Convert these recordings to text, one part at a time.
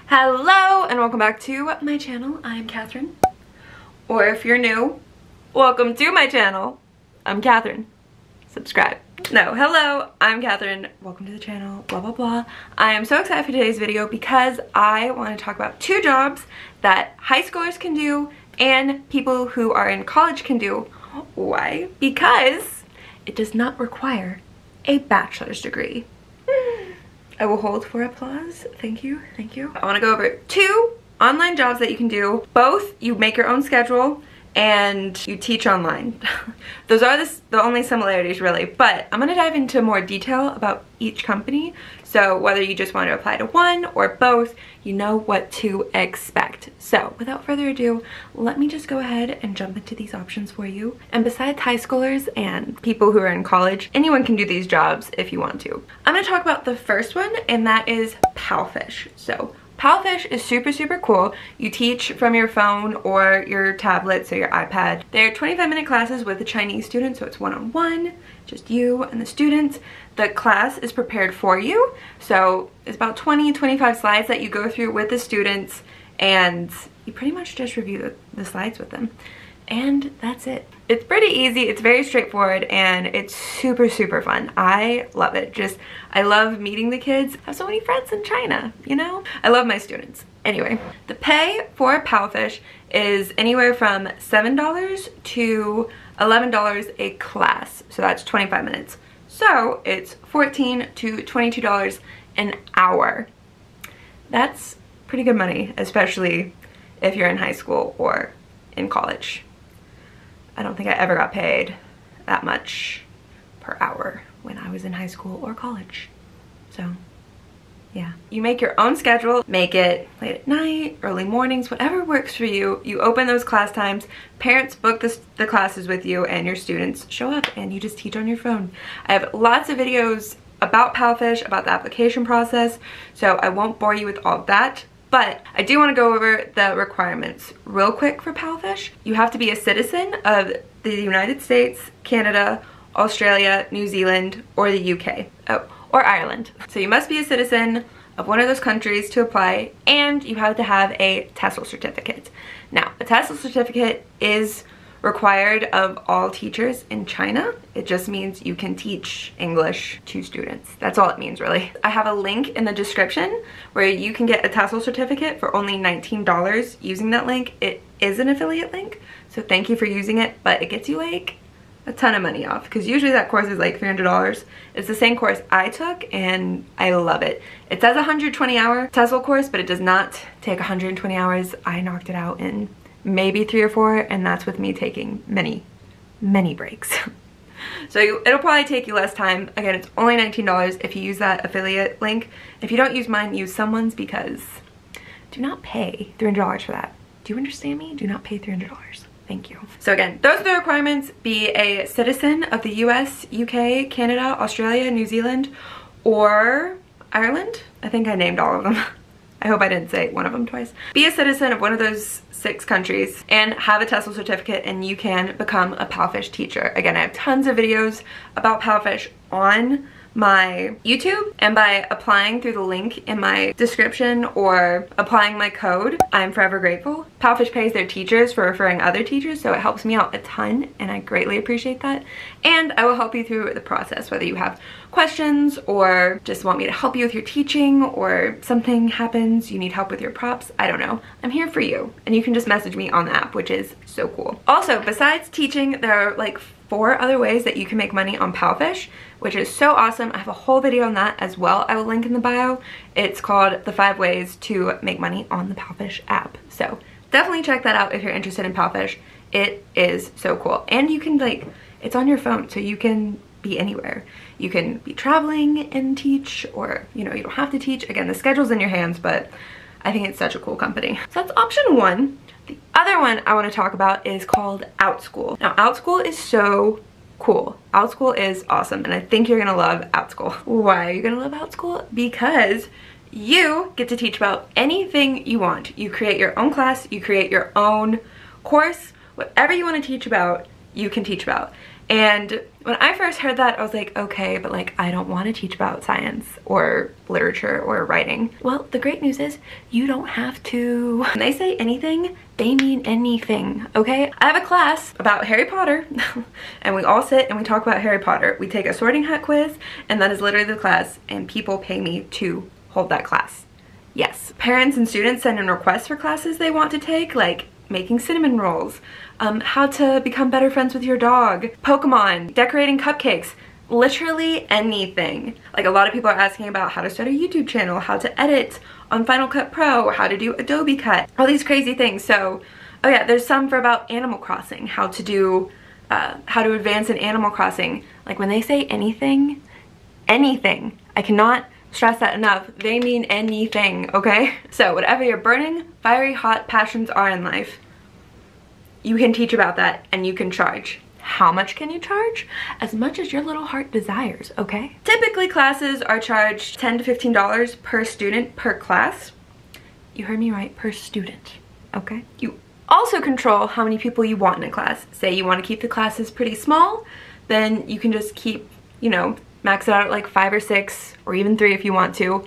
Hello and welcome back to my channel. I'm Catherine. Or if you're new, welcome to my channel. I'm Catherine. Subscribe. No, hello, I'm Catherine. Welcome to the channel, blah, blah, blah. I am so excited for today's video because I want to talk about two jobs that high schoolers can do and people who are in college can do. Why? Because it does not require a bachelor's degree. I will hold for applause. Thank you, thank you. I want to go over two online jobs that you can do. Both, you make your own schedule and you teach online. Those are the only similarities really, but I'm gonna dive into more detail about each company. So whether you just want to apply to one or both, you know what to expect. So without further ado, let me just go ahead and jump into these options for you. And besides high schoolers and people who are in college, anyone can do these jobs if you want to. I'm gonna talk about the first one, and that is Palfish. So Palfish is super cool. You teach from your phone or your tablet, so your iPad. They're 25-minute classes with a Chinese student, so it's one-on-one, just you and the students. The class is prepared for you, so it's about 20-25 slides that you go through with the students, and you pretty much just review the slides with them. And that's it. It's pretty easy, it's very straightforward, and it's super fun. I love it. I love meeting the kids. I have so many friends in China, you know? I love my students. Anyway, the pay for Palfish is anywhere from $7 to $11 a class. So that's 25 minutes. So it's $14 to $22 an hour. That's pretty good money, especially if you're in high school or in college. I don't think I ever got paid that much per hour when I was in high school or college. So yeah. You make your own schedule, make it late at night, early mornings, whatever works for you. You open those class times, parents book the classes with you, and your students show up and you just teach on your phone. I have lots of videos about Palfish, about the application process, so I won't bore you with all of that. But I do want to go over the requirements real quick for Palfish. You have to be a citizen of the United States, Canada, Australia, New Zealand, or the UK. Oh, or Ireland. So you must be a citizen of one of those countries to apply, and you have to have a TESOL certificate. Now, a TESOL certificate is required of all teachers in China. It just means you can teach English to students. That's all it means, really. I have a link in the description where you can get a TESOL certificate for only $19 using that link. It is an affiliate link, so thank you for using it, but it gets you like a ton of money off, because usually that course is like $300. It's the same course I took and I love it. It says 120-hour TESOL course, but it does not take 120 hours. I knocked it out in maybe 3 or 4, and that's with me taking many breaks. So it'll probably take you less time. Again, it's only $19 if you use that affiliate link. If you don't use mine, use someone's, because do not pay $300 for that. Do you understand me? Do not pay $300. Thank you. So again, those are the requirements. Be a citizen of the US, UK, Canada, Australia, New Zealand, or Ireland. I think I named all of them. I hope I didn't say one of them twice. Be a citizen of one of those 6 countries and have a TESOL certificate, and you can become a Palfish teacher. Again, I have tons of videos about Palfish on my YouTube, and by applying through the link in my description or applying my code, I'm forever grateful. Palfish pays their teachers for referring other teachers, so it helps me out a ton, and I greatly appreciate that. And I will help you through the process, whether you have questions or just want me to help you with your teaching, or something happens, you need help with your props, I don't know. I'm here for you, and you can just message me on the app, which is so cool. Also, besides teaching, there are like 4 other ways that you can make money on Palfish, which is so awesome. I have a whole video on that as well. I will link in the bio. It's called The 5 Ways to Make Money on the Palfish app. So definitely check that out if you're interested in Palfish. It is so cool. And you can it's on your phone, so you can be anywhere. You can be traveling and teach, or you know, you don't have to teach. Again, the schedule's in your hands, but I think it's such a cool company. So that's option 1. The other one I want to talk about is called OutSchool. Now, OutSchool is so cool. OutSchool is awesome, and I think you're gonna love OutSchool. Why are you gonna love OutSchool? Because you get to teach about anything you want. You create your own class, you create your own course, whatever you want to teach about, you can teach about. And when I first heard that, I was like, okay, but like, I don't want to teach about science or literature or writing. Well, the great news is you don't have to. When they say anything, they mean anything, okay? I have a class about Harry Potter and we all sit and we talk about Harry Potter. We take a sorting hat quiz and that is literally the class, and people pay me to hold that class. Yes. Parents and students send in requests for classes they want to take, like making cinnamon rolls, how to become better friends with your dog, Pokemon, decorating cupcakes, literally anything. Like a lot of people are asking about how to start a YouTube channel, how to edit on Final Cut Pro, how to do Adobe Cut, all these crazy things. So, oh yeah, there's some for about Animal Crossing, how to advance in Animal Crossing. Like when they say anything, anything, I cannot stress that enough. They mean anything, okay? So whatever your burning, fiery, hot passions are in life, you can teach about that and you can charge. How much can you charge? As much as your little heart desires, okay? Typically classes are charged $10 to $15 per student per class. You heard me right, per student, okay? You also control how many people you want in a class. Say you want to keep the classes pretty small, then you can just keep, you know, max it out at like 5 or 6 or even 3 if you want to,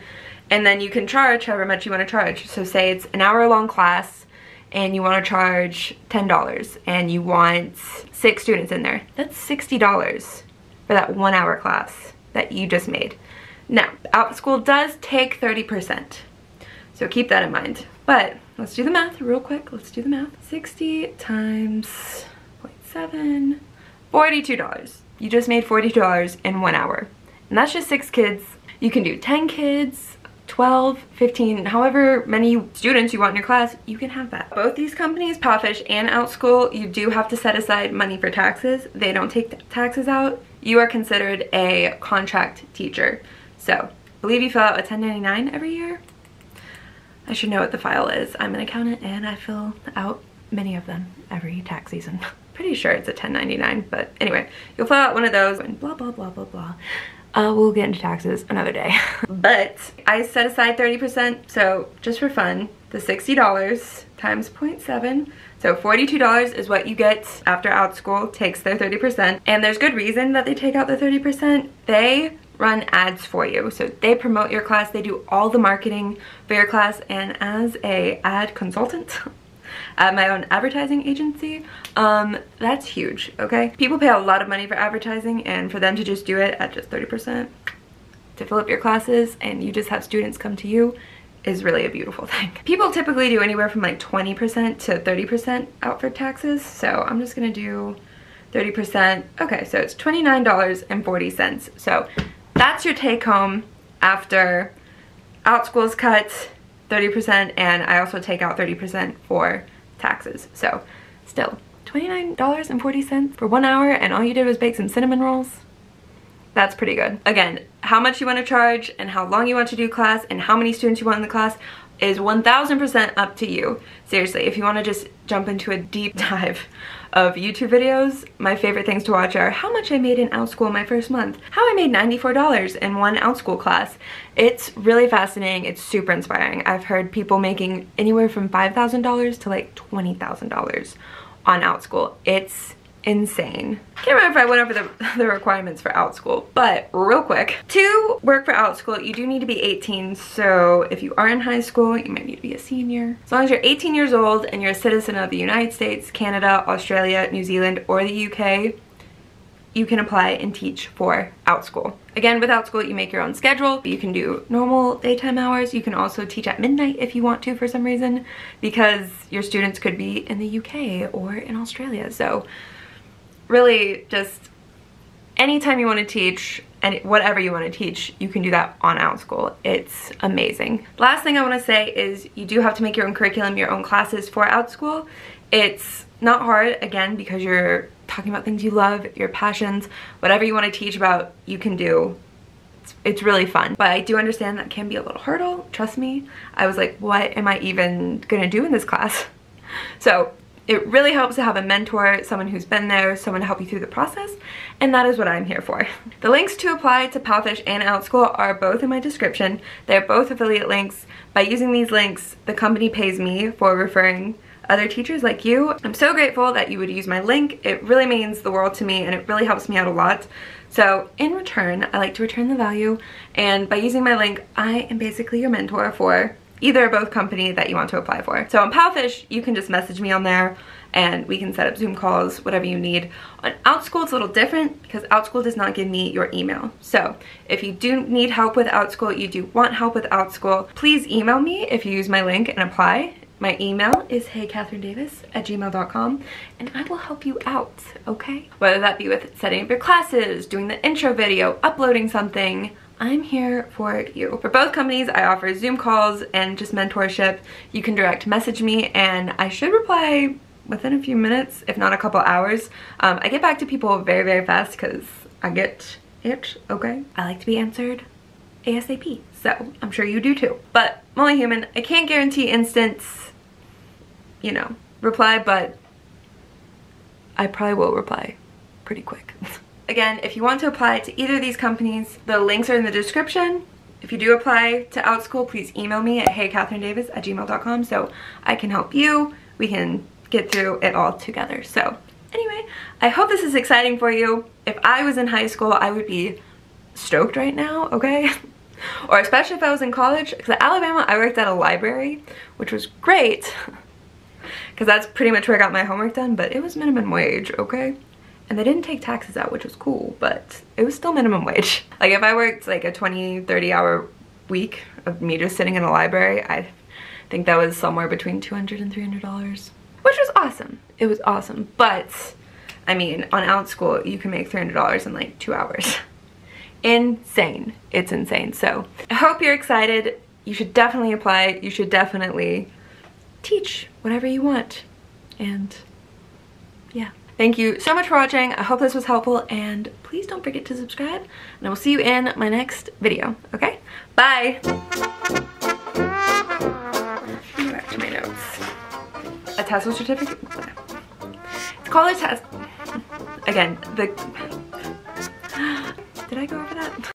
and then you can charge however much you want to charge. So say it's an hour-long class and you want to charge $10 and you want 6 students in there. That's $60 for that 1 hour class that you just made. Now, OutSchool does take 30%, so keep that in mind. But let's do the math real quick. Let's do the math. 60 times 0.7, $42. You just made $42 in 1 hour. And that's just 6 kids. You can do 10 kids, 12, 15, however many students you want in your class, you can have that. Both these companies, Powfish and OutSchool, you do have to set aside money for taxes. They don't take taxes out. You are considered a contract teacher. So, I believe you fill out a 1099 every year. I should know what the file is. I'm an accountant and I fill out many of them every tax season. Pretty sure it's a 1099, but anyway, you'll fill out one of those and blah, blah, blah, blah, blah. We'll get into taxes another day. But I set aside 30%, so just for fun, the $60 times 0.7, so $42 is what you get after OutSchool takes their 30%. And there's good reason that they take out the 30%. They run ads for you, so they promote your class, they do all the marketing for your class, and as a ad consultant at my own advertising agency, that's huge, okay? People pay a lot of money for advertising, and for them to just do it at just 30% to fill up your classes and you just have students come to you is really a beautiful thing. People typically do anywhere from like 20% to 30% out for taxes, so I'm just gonna do 30%. Okay, so it's $29.40. So that's your take home after OutSchool's cut 30%, and I also take out 30% for taxes. So still $29.40 for 1 hour, and all you did was bake some cinnamon rolls. That's pretty good. Again, how much you want to charge and how long you want to do class and how many students you want in the class is 1000% up to you. Seriously, if you want to just jump into a deep dive of YouTube videos, my favorite things to watch are how much I made in OutSchool my first month, how I made $94 in one OutSchool class. It's really fascinating. It's super inspiring. I've heard people making anywhere from $5,000 to like $20,000 on OutSchool. It's insane. Can't remember if I went over the requirements for OutSchool, but real quick, to work for OutSchool, you do need to be 18. So if you are in high school, you might need to be a senior. As long as you're 18 years old and you're a citizen of the United States, Canada, Australia, New Zealand, or the UK, you can apply and teach for OutSchool. Again, with OutSchool, you make your own schedule. You can do normal daytime hours. You can also teach at midnight if you want to for some reason, because your students could be in the UK or in Australia. So really, just anytime you want to teach and whatever you want to teach, you can do that on OutSchool. It's amazing. Last thing I want to say is you do have to make your own curriculum, your own classes for OutSchool. It's not hard, again, because you're talking about things you love, your passions, whatever you want to teach about, you can do. It's really fun. But I do understand that can be a little hurdle. Trust me. I was like, what am I even gonna do in this class? So it really helps to have a mentor, someone who's been there, someone to help you through the process, and that is what I'm here for. The links to apply to Powfish and OutSchool are both in my description. They're both affiliate links. By using these links, the company pays me for referring other teachers like you. I'm so grateful that you would use my link. It really means the world to me and it really helps me out a lot. So in return, I like to return the value, and by using my link, I am basically your mentor for either or both company that you want to apply for. So on Powfish, you can just message me on there and we can set up Zoom calls, whatever you need. On OutSchool, it's a little different because OutSchool does not give me your email. So if you do need help with OutSchool, you do want help with OutSchool, please email me if you use my link and apply. My email is heycatherinedavis@gmail.com and I will help you out, okay? Whether that be with setting up your classes, doing the intro video, uploading something, I'm here for you. For both companies, I offer Zoom calls and just mentorship. You can direct message me and I should reply within a few minutes, if not a couple hours. I get back to people very, very fast because I get it, okay? I like to be answered ASAP, so I'm sure you do too. But I'm only human. I can't guarantee instant, you know, reply, but I probably will reply pretty quick. Again, if you want to apply to either of these companies, the links are in the description. If you do apply to OutSchool, please email me at heycatherinedavis@gmail.com so I can help you. We can get through it all together. So anyway, I hope this is exciting for you. If I was in high school, I would be stoked right now, okay? Or especially if I was in college, because at Alabama, I worked at a library, which was great, because that's pretty much where I got my homework done, but it was minimum wage, okay? And they didn't take taxes out, which was cool, but it was still minimum wage. Like if I worked like a 20, 30 hour week of me just sitting in a library, I think that was somewhere between $200 and $300, which was awesome. It was awesome. But I mean, on OutSchool, you can make $300 in like 2 hours. Insane. It's insane. So I hope you're excited. You should definitely apply. You should definitely teach whatever you want. And yeah. Thank you so much for watching. I hope this was helpful and please don't forget to subscribe and I will see you in my next video, okay? Bye! Go back to my notes. A TESOL certificate? It's called a test. Again, did I go over that?